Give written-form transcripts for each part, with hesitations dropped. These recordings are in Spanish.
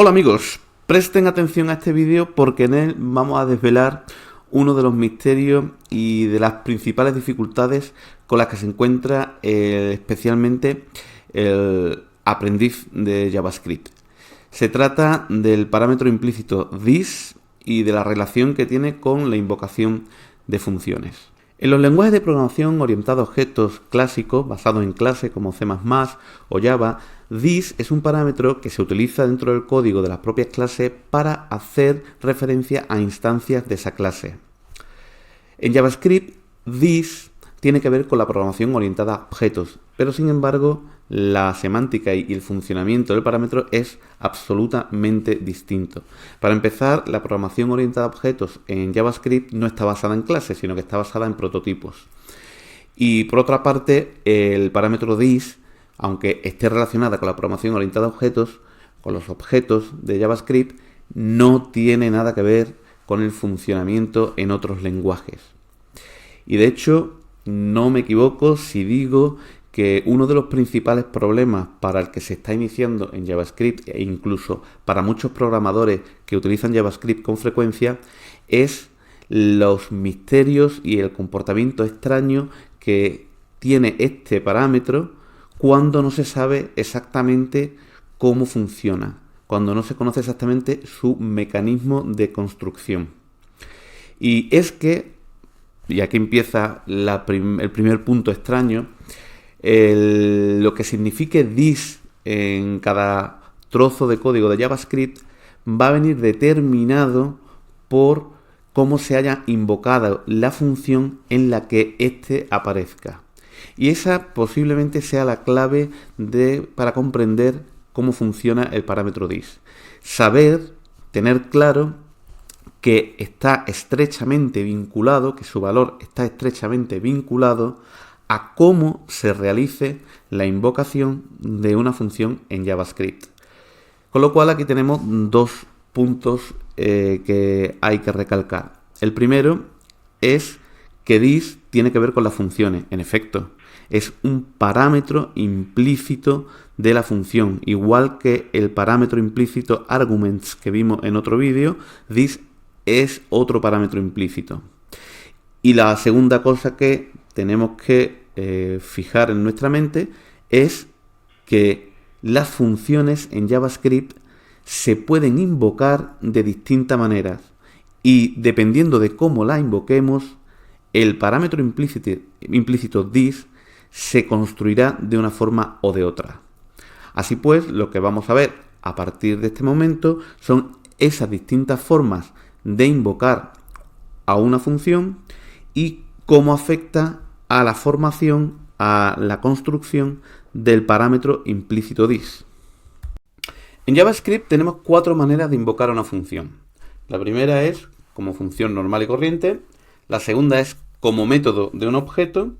Hola amigos, presten atención a este vídeo porque en él vamos a desvelar uno de los misterios y de las principales dificultades con las que se encuentra especialmente el aprendiz de JavaScript. Se trata del parámetro implícito this y de la relación que tiene con la invocación de funciones. En los lenguajes de programación orientados a objetos clásicos, basados en clases como C++ o Java, this es un parámetro que se utiliza dentro del código de las propias clases para hacer referencia a instancias de esa clase. En JavaScript, this tiene que ver con la programación orientada a objetos, pero sin embargo, la semántica y el funcionamiento del parámetro es absolutamente distinto. Para empezar, la programación orientada a objetos en JavaScript no está basada en clases, sino que está basada en prototipos. Y por otra parte, el parámetro this, aunque esté relacionada con la programación orientada a objetos, con los objetos de JavaScript, no tiene nada que ver con el funcionamiento en otros lenguajes. Y de hecho, no me equivoco si digo que uno de los principales problemas para el que se está iniciando en JavaScript e incluso para muchos programadores que utilizan JavaScript con frecuencia es los misterios y el comportamiento extraño que tiene este parámetro cuando no se sabe exactamente cómo funciona, cuando no se conoce exactamente su mecanismo de construcción. Y es que, y aquí empieza el primer punto extraño, lo que signifique this en cada trozo de código de JavaScript va a venir determinado por cómo se haya invocado la función en la que éste aparezca. Y esa posiblemente sea la clave para comprender cómo funciona el parámetro this. Saber, tener claro que está estrechamente vinculado, que su valor está estrechamente vinculado a cómo se realice la invocación de una función en JavaScript. Con lo cual aquí tenemos dos puntos que hay que recalcar. El primero es que this tiene que ver con las funciones. En efecto, es un parámetro implícito de la función. Igual que el parámetro implícito arguments que vimos en otro vídeo, this es otro parámetro implícito. Y la segunda cosa que tenemos que fijar en nuestra mente es que las funciones en JavaScript se pueden invocar de distintas maneras y dependiendo de cómo la invoquemos, el parámetro implícito this se construirá de una forma o de otra. Así pues, lo que vamos a ver a partir de este momento son esas distintas formas de invocar a una función y cómo afecta a la formación, a la construcción del parámetro implícito this. En JavaScript tenemos cuatro maneras de invocar a una función. La primera es como función normal y corriente, la segunda es como método de un objeto,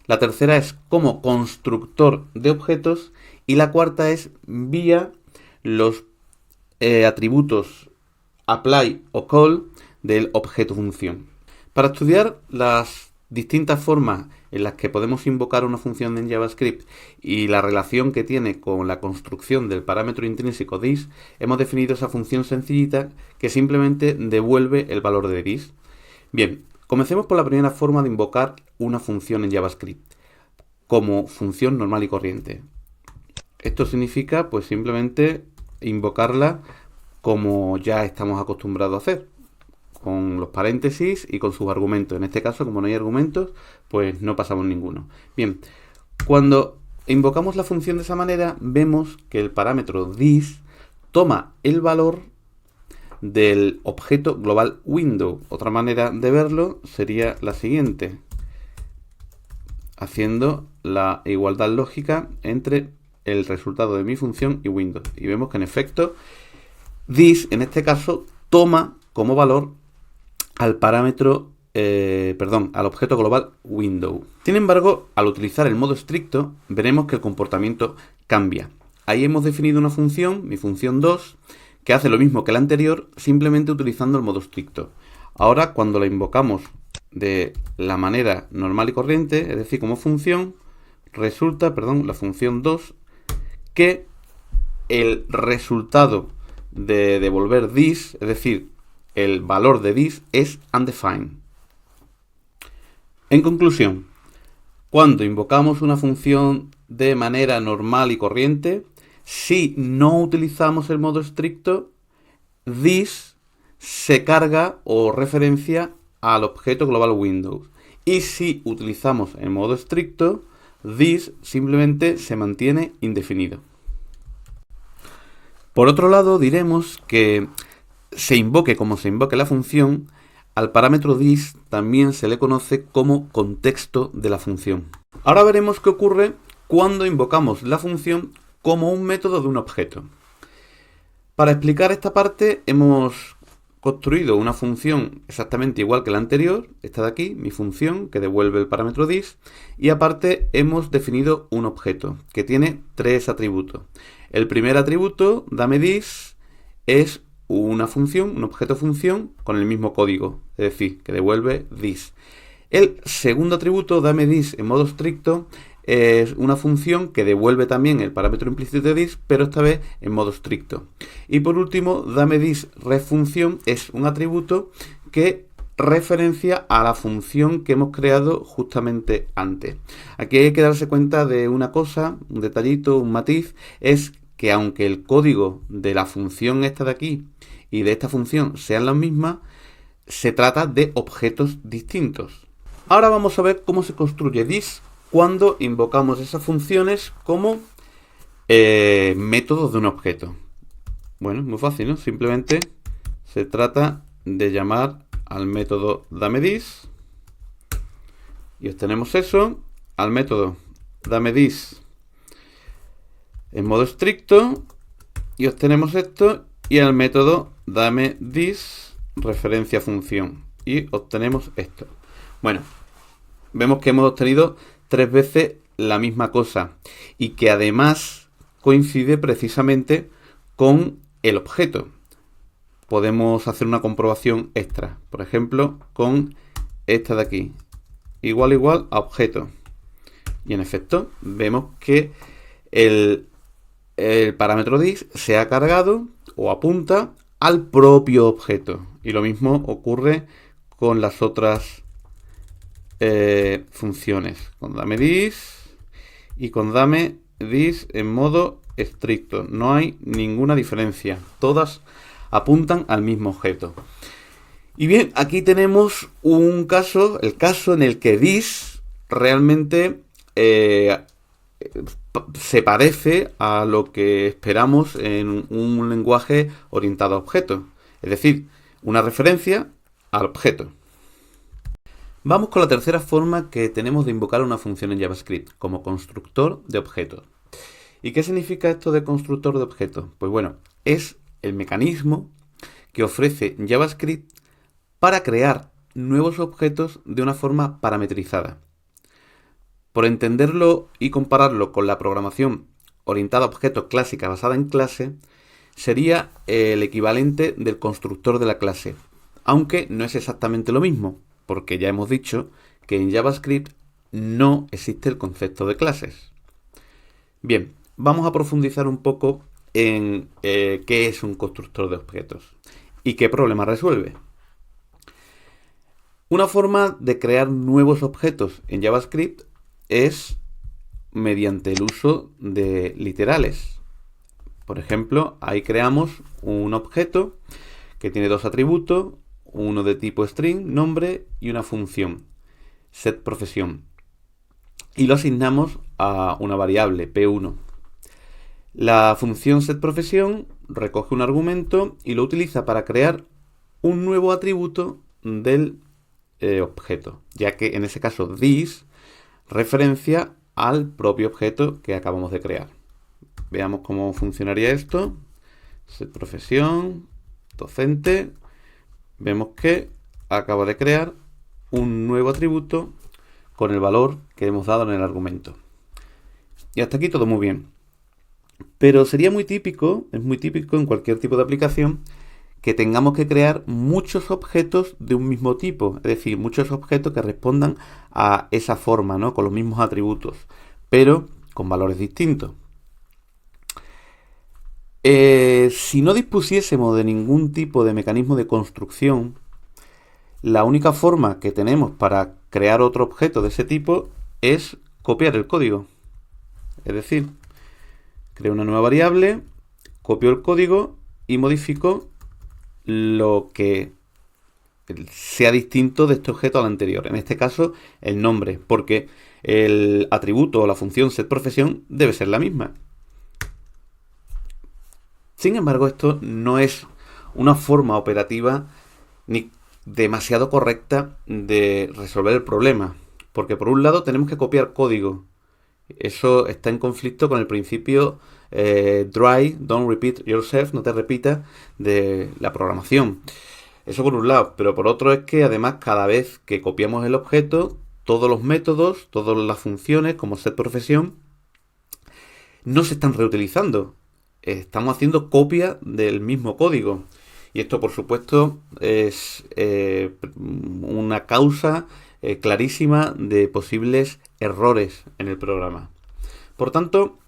la tercera es como constructor de objetos y la cuarta es vía los atributos apply o call del objeto función. Para estudiar las distintas formas en las que podemos invocar una función en JavaScript y la relación que tiene con la construcción del parámetro intrínseco this, hemos definido esa función sencillita que simplemente devuelve el valor de this. Bien, comencemos por la primera forma de invocar una función en JavaScript, como función normal y corriente. Esto significa pues simplemente invocarla como ya estamos acostumbrados a hacer, con los paréntesis y con sus argumentos. En este caso, como no hay argumentos, pues no pasamos ninguno. Bien, cuando invocamos la función de esa manera, vemos que el parámetro this toma el valor del objeto global window. Otra manera de verlo sería la siguiente, haciendo la igualdad lógica entre el resultado de mi función y Windows. Y vemos que en efecto, this en este caso toma como valor al parámetro, al objeto global window. Sin embargo, al utilizar el modo estricto, veremos que el comportamiento cambia. Ahí hemos definido una función, mi función 2, que hace lo mismo que la anterior, simplemente utilizando el modo estricto. Ahora, cuando la invocamos de la manera normal y corriente, es decir, como función, resulta, la función 2, que el resultado de devolver this, es decir, el valor de this, es undefined. En conclusión, cuando invocamos una función de manera normal y corriente, si no utilizamos el modo estricto, this se carga o referencia al objeto global Windows. Y si utilizamos el modo estricto, this simplemente se mantiene indefinido. Por otro lado, diremos que se invoque como se invoque la función, al parámetro this también se le conoce como contexto de la función. Ahora veremos qué ocurre cuando invocamos la función como un método de un objeto. Para explicar esta parte hemos construido una función exactamente igual que la anterior, esta de aquí, mi función, que devuelve el parámetro this, y aparte hemos definido un objeto que tiene 3 atributos. El primer atributo, dame this, es una función, un objeto función con el mismo código, es decir, que devuelve this. El segundo atributo, dame this en modo estricto, es una función que devuelve también el parámetro implícito de this, pero esta vez en modo estricto. Y por último, dame this reffunction es un atributo que referencia a la función que hemos creado justamente antes. Aquí hay que darse cuenta de una cosa, un detallito, un matiz, es que aunque el código de la función esta de aquí y de esta función sean las mismas, se trata de objetos distintos. Ahora vamos a ver cómo se construye this cuando invocamos esas funciones como métodos de un objeto. Bueno, muy fácil, ¿no? Simplemente se trata de llamar al método dameThis y obtenemos eso, al método dameThis en modo estricto y obtenemos esto, y al método dameThis referencia función y obtenemos esto. Bueno, vemos que hemos obtenido 3 veces la misma cosa y que además coincide precisamente con el objeto. Podemos hacer una comprobación extra, por ejemplo, con esta de aquí, igual a objeto. Y en efecto, vemos que el parámetro this se ha cargado o apunta al propio objeto. Y lo mismo ocurre con las otras funciones, con dameThis y con dameThis en modo estricto. No hay ninguna diferencia. Todas apuntan al mismo objeto. Y bien, aquí tenemos un caso, el caso en el que this realmente se parece a lo que esperamos en un lenguaje orientado a objetos. Es decir, una referencia al objeto. Vamos con la tercera forma que tenemos de invocar una función en JavaScript, como constructor de objetos. ¿Y qué significa esto de constructor de objetos? Pues bueno, es el mecanismo que ofrece JavaScript para crear nuevos objetos de una forma parametrizada. Por entenderlo y compararlo con la programación orientada a objetos clásica basada en clase, sería el equivalente del constructor de la clase, aunque no es exactamente lo mismo, porque ya hemos dicho que en JavaScript no existe el concepto de clases. Bien, vamos a profundizar un poco en qué es un constructor de objetos y qué problema resuelve. Una forma de crear nuevos objetos en JavaScript es mediante el uso de literales. Por ejemplo, ahí creamos un objeto que tiene 2 atributos, uno de tipo string, nombre, y una función, setProfession. Y lo asignamos a una variable, p1. La función setProfession recoge un argumento y lo utiliza para crear un nuevo atributo del objeto, ya que en ese caso this referencia al propio objeto que acabamos de crear. Veamos cómo funcionaría esto. setProfession, docente. Vemos que acaba de crear un nuevo atributo con el valor que hemos dado en el argumento. Y hasta aquí todo muy bien. Pero sería muy típico, es muy típico en cualquier tipo de aplicación, que tengamos que crear muchos objetos de un mismo tipo, es decir, muchos objetos que respondan a esa forma, ¿no? Con los mismos atributos, pero con valores distintos. Si no dispusiésemos de ningún tipo de mecanismo de construcción, la única forma que tenemos para crear otro objeto de ese tipo es copiar el código. Es decir, creo una nueva variable, copio el código y modifico lo que sea distinto de este objeto al anterior. En este caso, el nombre, porque el atributo o la función setProfesión debe ser la misma. Sin embargo, esto no es una forma operativa ni demasiado correcta de resolver el problema, porque por un lado tenemos que copiar código. Eso está en conflicto con el principio dry, don't repeat yourself, no te repitas, de la programación. Eso por un lado, pero por otro es que además cada vez que copiamos el objeto, todos los métodos, todas las funciones como setProfesión no se están reutilizando. Estamos haciendo copia del mismo código. Y esto, por supuesto, es una causa clarísima de posibles errores en el programa. Por tanto,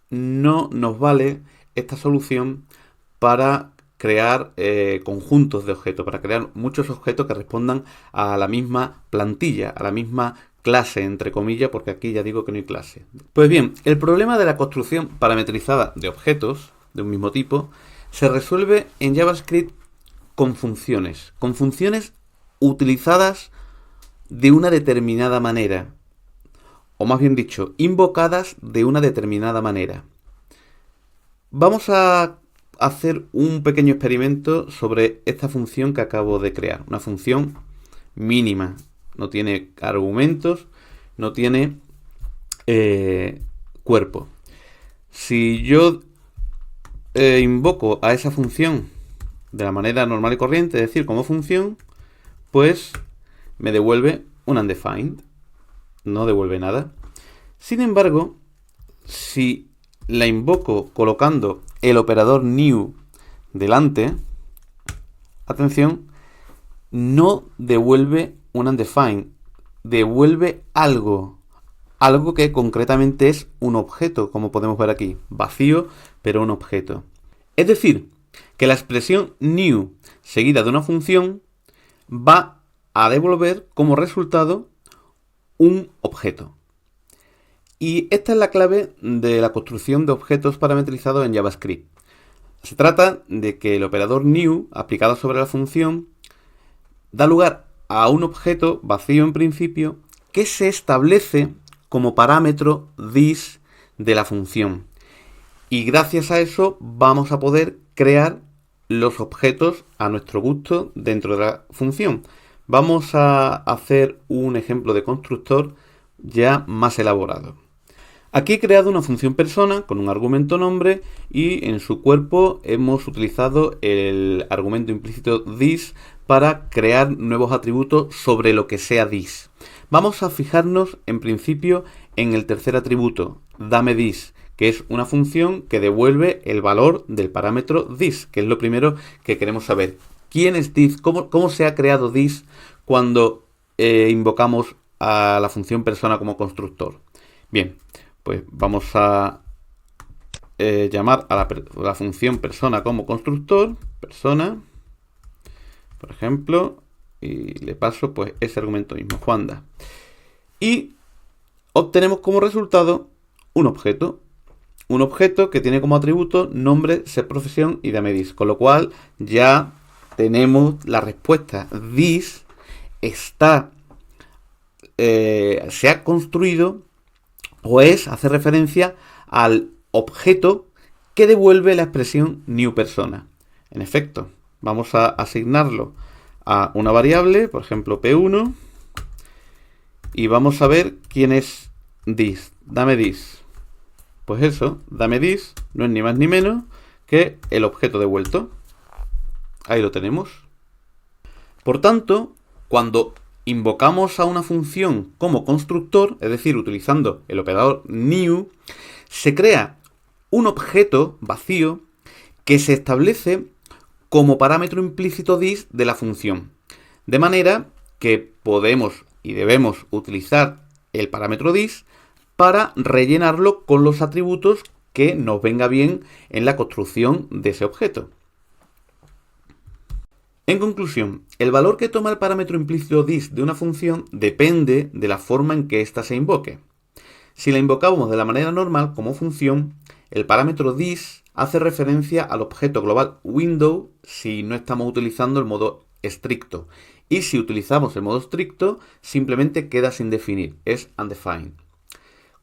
no nos vale esta solución para crear conjuntos de objetos, para crear muchos objetos que respondan a la misma plantilla, a la misma clase, entre comillas, porque aquí ya digo que no hay clase. Pues bien, el problema de la construcción parametrizada de objetos de un mismo tipo se resuelve en JavaScript con funciones utilizadas de una determinada manera, o más bien dicho, invocadas de una determinada manera. Vamos a hacer un pequeño experimento sobre esta función que acabo de crear, una función mínima, no tiene argumentos, no tiene cuerpo. Si yo invoco a esa función de la manera normal y corriente, es decir, como función, pues me devuelve un undefined, no devuelve nada. Sin embargo, si la invoco colocando el operador new delante, atención, no devuelve un undefined, devuelve algo que concretamente es un objeto, como podemos ver aquí, vacío, pero un objeto. Es decir, que la expresión new seguida de una función va a devolver como resultado un objeto. Y esta es la clave de la construcción de objetos parametrizados en JavaScript. Se trata de que el operador new aplicado sobre la función da lugar a un objeto vacío en principio que se establece como parámetro this de la función. Y gracias a eso vamos a poder crear los objetos a nuestro gusto dentro de la función. Vamos a hacer un ejemplo de constructor ya más elaborado. Aquí he creado una función persona con un argumento nombre y en su cuerpo hemos utilizado el argumento implícito this para crear nuevos atributos sobre lo que sea this. Vamos a fijarnos en principio en el tercer atributo, dame this, que es una función que devuelve el valor del parámetro this, que es lo primero que queremos saber. ¿Quién es this? ¿Cómo se ha creado this cuando invocamos a la función persona como constructor? Bien, pues vamos a llamar a la función persona como constructor, persona, por ejemplo, y le paso pues ese argumento mismo, Juanda. Y obtenemos como resultado un objeto que tiene como atributo nombre, setProfesión y dame this, con lo cual ya tenemos la respuesta. This está se ha construido o hace referencia al objeto que devuelve la expresión new persona. En efecto, vamos a asignarlo a una variable, por ejemplo P1, y vamos a ver quién es this, dame this. Pues eso, dame this no es ni más ni menos que el objeto devuelto. Ahí lo tenemos. Por tanto, cuando invocamos a una función como constructor, es decir, utilizando el operador new, se crea un objeto vacío que se establece como parámetro implícito this de la función. De manera que podemos y debemos utilizar el parámetro this para rellenarlo con los atributos que nos venga bien en la construcción de ese objeto. En conclusión, el valor que toma el parámetro implícito this de una función depende de la forma en que ésta se invoque. Si la invocamos de la manera normal como función, el parámetro this hace referencia al objeto global window si no estamos utilizando el modo estricto. Y si utilizamos el modo estricto, simplemente queda sin definir, es undefined.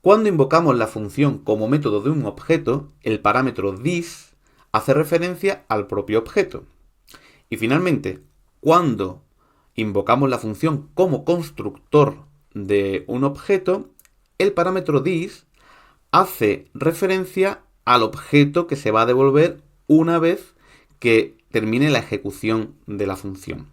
Cuando invocamos la función como método de un objeto, el parámetro this hace referencia al propio objeto. Y finalmente, cuando invocamos la función como constructor de un objeto, el parámetro this hace referencia al objeto que se va a devolver una vez que termine la ejecución de la función.